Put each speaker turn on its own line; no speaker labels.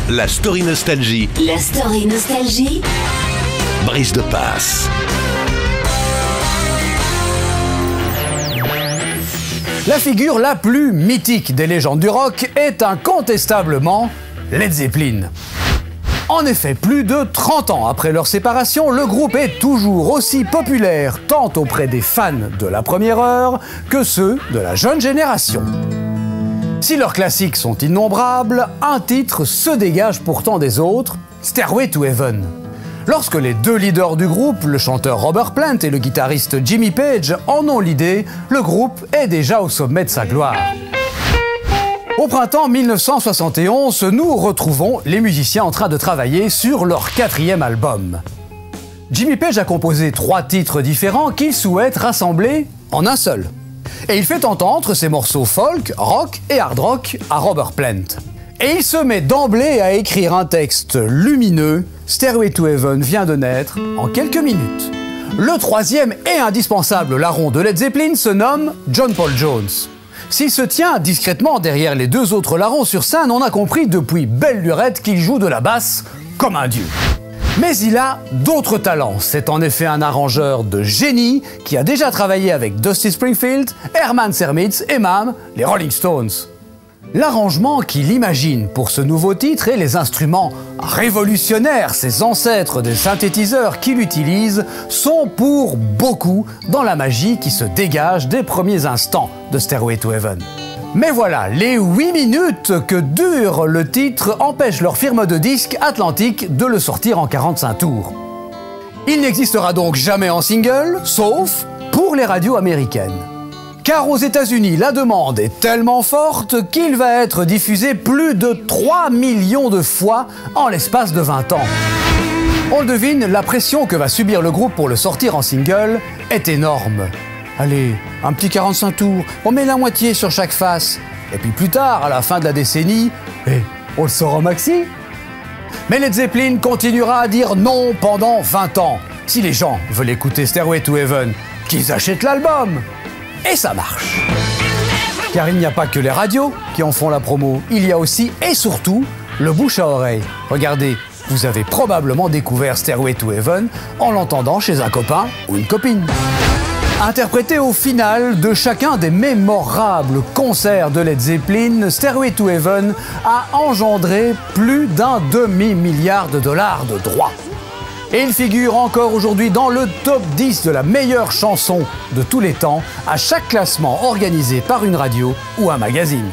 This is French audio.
La story nostalgie.
La story nostalgie.
Brice de Passe.
La figure la plus mythique des légendes du rock est incontestablement Led Zeppelin. En effet, plus de 30 ans après leur séparation, le groupe est toujours aussi populaire, tant auprès des fans de la première heure que ceux de la jeune génération. Si leurs classiques sont innombrables, un titre se dégage pourtant des autres, Stairway to Heaven. Lorsque les deux leaders du groupe, le chanteur Robert Plant et le guitariste Jimmy Page, en ont l'idée, le groupe est déjà au sommet de sa gloire. Au printemps 1971, nous retrouvons les musiciens en train de travailler sur leur 4e album. Jimmy Page a composé 3 titres différents qu'il souhaite rassembler en un seul. Et il fait entendre ses morceaux folk, rock et hard rock à Robert Plant. Et il se met d'emblée à écrire un texte lumineux. Stairway to Heaven vient de naître en quelques minutes. Le 3e et indispensable larron de Led Zeppelin se nomme John Paul Jones. S'il se tient discrètement derrière les 2 autres larrons sur scène, on a compris depuis belle lurette qu'il joue de la basse comme un dieu. Mais il a d'autres talents. C'est en effet un arrangeur de génie qui a déjà travaillé avec Dusty Springfield, Herman Hermits et même les Rolling Stones. L'arrangement qu'il imagine pour ce nouveau titre et les instruments révolutionnaires, ses ancêtres des synthétiseurs qu'il utilise, sont pour beaucoup dans la magie qui se dégage des premiers instants de Stairway to Heaven. Mais voilà, les 8 minutes que dure le titre empêchent leur firme de disques Atlantic de le sortir en 45 tours. Il n'existera donc jamais en single, sauf pour les radios américaines. Car aux États-Unis, la demande est tellement forte qu'il va être diffusé plus de 3 millions de fois en l'espace de 20 ans. On le devine, la pression que va subir le groupe pour le sortir en single est énorme. Allez, un petit 45 tours, on met la moitié sur chaque face. Et puis plus tard, à la fin de la décennie, on le sort en maxi. Mais Led Zeppelin continuera à dire non pendant 20 ans. Si les gens veulent écouter Stairway to Heaven, qu'ils achètent l'album. Et ça marche. Car il n'y a pas que les radios qui en font la promo, il y a aussi et surtout le bouche à oreille. Regardez, vous avez probablement découvert Stairway to Heaven en l'entendant chez un copain ou une copine. Interprété au final de chacun des mémorables concerts de Led Zeppelin, Stairway to Heaven a engendré plus d'1 demi-milliard de dollars de droits. Et il figure encore aujourd'hui dans le top 10 de la meilleure chanson de tous les temps, à chaque classement organisé par une radio ou un magazine.